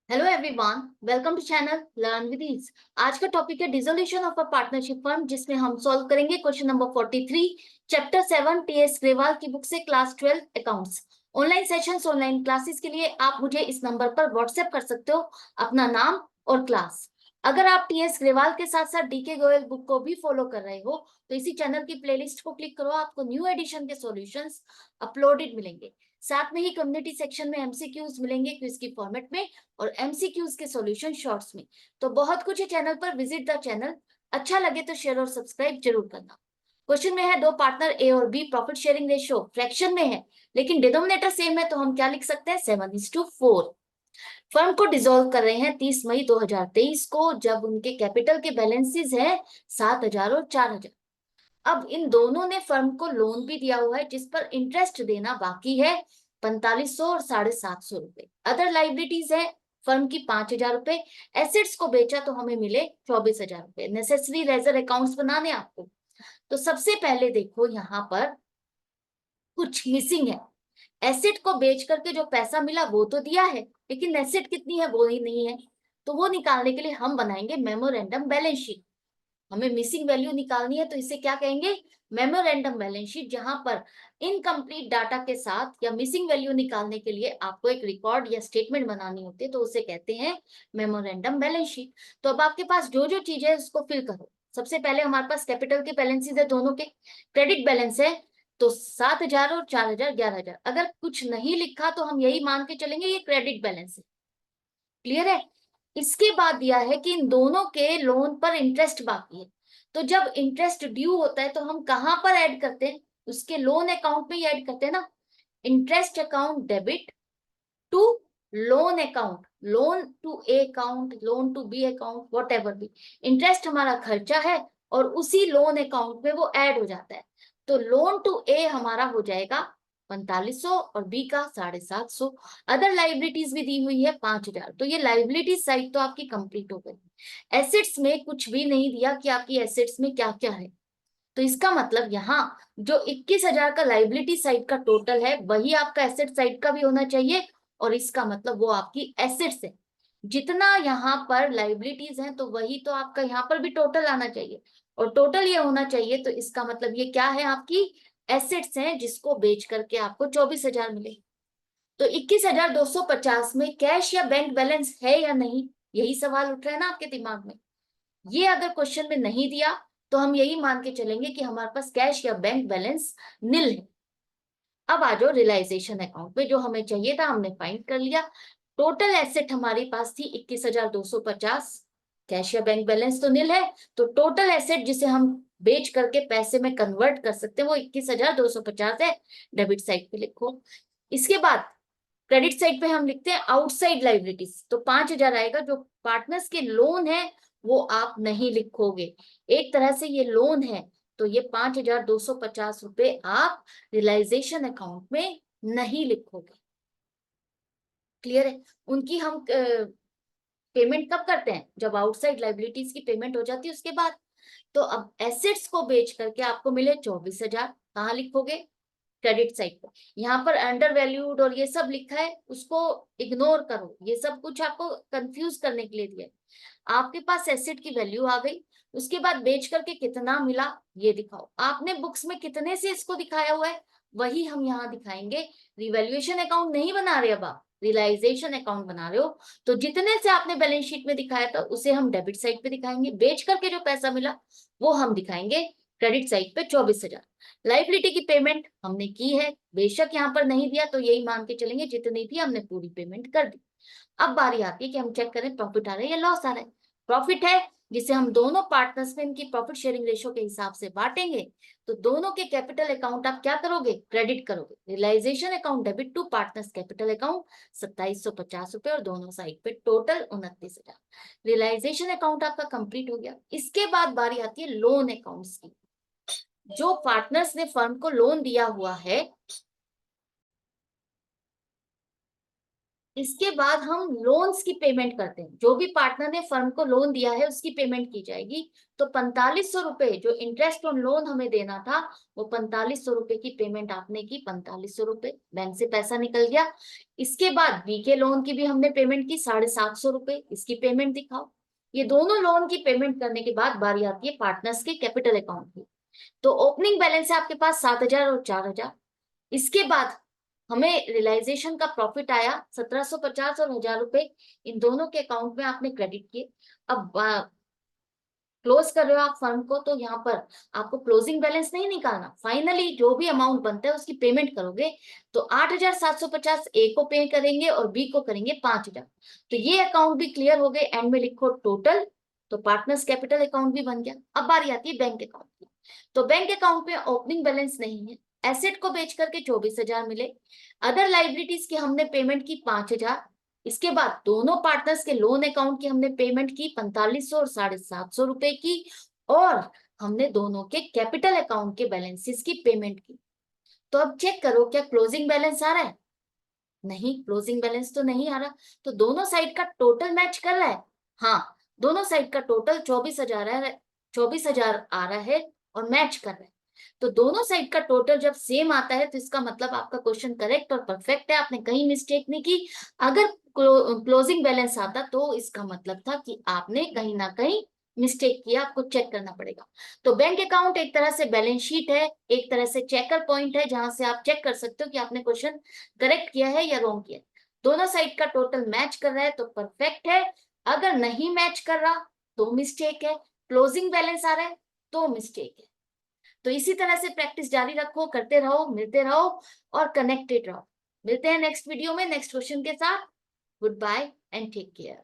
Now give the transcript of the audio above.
Hello everyone, welcome to channel learn with ease. आज का topic है dissolution of a partnership firm, जिसमें हम सॉल्व करेंगे question number 43 chapter 7 TS Grewal की बुक से class 12 accounts. Online sessions, online classes के लिए आप मुझे इस नंबर पर व्हाट्सएप कर सकते हो अपना नाम और क्लास। अगर आप टीएस ग्रेवाल के साथ साथ डीके गोयल बुक को भी फॉलो कर रहे हो तो इसी चैनल की प्लेलिस्ट को क्लिक करो, आपको न्यू एडिशन के सॉल्यूशंस अपलोडेड मिलेंगे। साथ में ही कम्युनिटी सेक्शन में एमसीक्यूज मिलेंगे क्विज की फॉर्मेट में और एमसीक्यूज के सॉल्यूशन शॉर्ट्स में। तो बहुत कुछ है चैनल पर, विजिट द चैनल। अच्छा लगे तो शेयर और सब्सक्राइब जरूर करना। क्वेश्चन में है दो पार्टनर ए और B, profit sharing ratio fraction में है लेकिन डिनोमिनेटर सेम है, तो हम क्या लिख सकते हैं 7:4। फर्म को डिसॉल्व कर रहे हैं 30 मई 2023 को, जब उनके कैपिटल के बैलेंसेस है 7,000 और 4,000। अब इन दोनों ने फर्म को लोन भी दिया हुआ है जिस पर इंटरेस्ट देना बाकी है 4500 और 750 रुपए। अदर लाइबिलिटीज है फर्म की 5,000 रुपए। एसेट्स को बेचा तो हमें मिले 24,000 रुपए। नेसेसरी लेजर अकाउंट्स बनाने आपको। तो सबसे पहले देखो यहाँ पर कुछ मिसिंग है। एसेट को बेच करके जो पैसा मिला वो तो दिया है, लेकिन एसेट कितनी है वो ही नहीं है। तो वो निकालने के लिए हम बनाएंगे मेमोरेंडम बैलेंस शीट। हमें मिसिंग वैल्यू निकालनी है तो इसे क्या कहेंगे, मेमोरेंडम बैलेंस शीट। जहां पर इनकम्प्लीट डाटा के साथ या मिसिंग वैल्यू निकालने के लिए आपको एक रिकॉर्ड या स्टेटमेंट बनानी होती है, तो उसे कहते हैं मेमोरेंडम बैलेंस शीट। तो अब आपके पास जो जो चीज है उसको फिल करो। सबसे पहले हमारे पास कैपिटल के बैलेंसेस है दोनों के। क्रेडिट बैलेंस है तो 7,000 और 4,000 11,000। अगर कुछ नहीं लिखा तो हम यही मान के चलेंगे ये क्रेडिट बैलेंस है। क्लियर है। इसके बाद दिया है कि इन दोनों के लोन पर इंटरेस्ट बाकी है। तो जब इंटरेस्ट ड्यू होता है तो हम कहां पर ऐड करते हैं, उसके लोन अकाउंट में ही ऐड करते हैं ना। Interest account debit to loan account, loan to A account, loan to B account, whatever भी। इंटरेस्ट हमारा खर्चा है और उसी लोन अकाउंट में वो ऐड हो जाता है। तो लोन टू ए हमारा हो जाएगा 4500 और बी का 750। अदर लाइबिलिटीज भी दी हुई है 5,000। तो ये लाइबिलिटीज साइड तो आपकी कंप्लीट हो गई। एसेट्स में कुछ भी नहीं दिया कि आपकी एसेट्स में क्या क्या है। तो इसका मतलब यहाँ जो 21,000 का लाइबिलिटी साइड का टोटल है वही आपका एसेट साइड का भी होना चाहिए। और इसका मतलब वो आपकी एसेट्स है। जितना यहाँ पर लाइबिलिटीज हैं तो वही तो आपका यहाँ पर भी टोटल आना चाहिए। और टोटल ये होना चाहिए, तो इसका मतलब ये क्या है, आपकी एसेट्स हैं जिसको बेच करके आपको 24,000 मिले। तो 21,250 में कैश या बैंक बैलेंस है या नहीं, यही सवाल उठ रहा है ना आपके दिमाग में। ये अगर क्वेश्चन में नहीं दिया तो हम यही मान के चलेंगे कि हमारे पास कैश या बैंक बैलेंस निल है। अब आ जाओ रियलाइजेशन अकाउंट में, जो हमें चाहिए था हमने फाइंड कर लिया। टोटल एसेट हमारे पास थी 21,250। कैश या बैंक बैलेंस तो निल है, तो टोटल एसेट जिसे हम बेच करके पैसे में कन्वर्ट कर सकते हैं वो 21,250 है। डेबिट साइड पे लिखो। इसके बाद क्रेडिट साइड पे हम लिखते हैं आउटसाइड लाइबिलिटीज। तो 5,000 आएगा। जो पार्टनर्स के लोन है वो आप नहीं लिखोगे, एक तरह से ये लोन है। तो ये 5,250 रुपए आप रियलाइजेशन अकाउंट में नहीं लिखोगे। क्लियर है। उनकी हम पेमेंट कब करते हैं, जब आउटसाइड लाइबिलिटीज की पेमेंट हो जाती है उसके बाद। तो अब एसेट्स को बेच करके आपको मिले 24,000, कहाँ लिखोगे, क्रेडिट साइड पर। यहाँ पर अंडर वैल्यूड और ये सब लिखा है, उसको इग्नोर करो। ये सब कुछ आपको कंफ्यूज करने के लिए दिया है। आपके पास एसेट की वैल्यू आ गई, उसके बाद बेच करके कितना मिला ये दिखाओ। आपने बुक्स में कितने से इसको दिखाया हुआ है वही हम यहाँ दिखाएंगे। रिवैल्यूएशन अकाउंट नहीं बना रहे, अब आप रियलाइजेशन अकाउंट बना रहे हो। तो जितने से आपने बैलेंस शीट में दिखाया था उसे हम डेबिट साइड पे दिखाएंगे। बेच करके जो पैसा मिला वो हम दिखाएंगे क्रेडिट साइड पे 24,000। लाइबिलिटी की पेमेंट हमने की है, बेशक यहाँ पर नहीं दिया तो यही मान के चलेंगे जितनी थी हमने पूरी पेमेंट कर दी। अब बारी आती है कि हम चेक करें प्रॉफिट आ रहा है या लॉस आ रहा है। प्रॉफिट है जिसे हम दोनों पार्टनर्स में इनकी प्रॉफिट शेयरिंग रेशियो के हिसाब से बांटेंगे। तो दोनों के कैपिटल अकाउंट आप क्या करोगे, क्रेडिट करोगे। Realisation account debit to partners capital account 2,750 रुपए और दोनों साइड पे टोटल 29,000। रियलाइजेशन अकाउंट आपका कंप्लीट हो गया। इसके बाद बारी आती है लोन अकाउंट्स की। जो पार्टनर्स ने फर्म को लोन दिया हुआ है इसके बाद हम लोन्स की पेमेंट करते हैं, जो भी पार्टनर ने फर्म को लोन दिया है उसकी पेमेंट की जाएगी। तो 4500 रुपए जो इंटरेस्ट ऑन लोन हमें देना था, वो 4500 रुपए की पेमेंट आपने की, 4500 रुपए बैंक से पैसा निकल गया। इसके बाद बी के लोन की भी हमने पेमेंट की 750 रुपए, इसकी पेमेंट दिखाओ। ये दोनों लोन की पेमेंट करने के बाद बारी आती है पार्टनर्स के कैपिटल अकाउंट की। तो ओपनिंग बैलेंस है आपके पास 7000 और 4000। इसके बाद हमें रियलाइजेशन का प्रॉफिट आया 1750 और 1000 रुपए, इन दोनों के अकाउंट में आपने क्रेडिट किए। अब क्लोज कर रहे हो आप फर्म को, तो यहाँ पर आपको क्लोजिंग बैलेंस नहीं निकालना, फाइनली जो भी अमाउंट बनता है उसकी पेमेंट करोगे। तो 8750 ए को पे करेंगे और बी को करेंगे 5000। तो ये अकाउंट भी क्लियर हो गए, एंड में लिखो टोटल। तो पार्टनर्स कैपिटल अकाउंट भी बन गया। अब बारी आती है बैंक अकाउंट की। तो बैंक अकाउंट में ओपनिंग बैलेंस नहीं है, एसेट को बेच करके 24,000 मिले, अदर लाइबिलिटीज की हमने पेमेंट की 5000। इसके बाद दोनों पार्टनर्स के लोन अकाउंट की हमने पेमेंट की 4500 और 750 रुपए की, और हमने दोनों के कैपिटल अकाउंट के बैलेंसेस की पेमेंट की। तो अब चेक करो क्या क्लोजिंग बैलेंस आ रहा है? नहीं, क्लोजिंग बैलेंस तो नहीं आ रहा। तो दोनों साइड का टोटल मैच कर रहा है? हाँ, दोनों साइड का टोटल 24,000 है, 24,000 आ रहा है और मैच कर रहा है। तो दोनों साइड का टोटल जब सेम आता है तो इसका मतलब आपका क्वेश्चन करेक्ट और परफेक्ट है, आपने कहीं मिस्टेक नहीं की। अगर क्लोजिंग बैलेंस आता तो इसका मतलब था कि आपने कहीं ना कहीं मिस्टेक किया, आपको चेक करना पड़ेगा। तो बैंक अकाउंट एक तरह से बैलेंस शीट है, एक तरह से चेकर पॉइंट है, जहां से आप चेक कर सकते हो कि आपने क्वेश्चन करेक्ट किया है या रॉन्ग किया है। दोनों साइड का टोटल मैच कर रहा है तो परफेक्ट है, अगर नहीं मैच कर रहा तो मिस्टेक है, क्लोजिंग बैलेंस आ रहा है तो मिस्टेक है। तो इसी तरह से प्रैक्टिस जारी रखो, करते रहो, मिलते रहो और कनेक्टेड रहो। मिलते हैं नेक्स्ट वीडियो में नेक्स्ट क्वेश्चन के साथ। Goodbye and take care.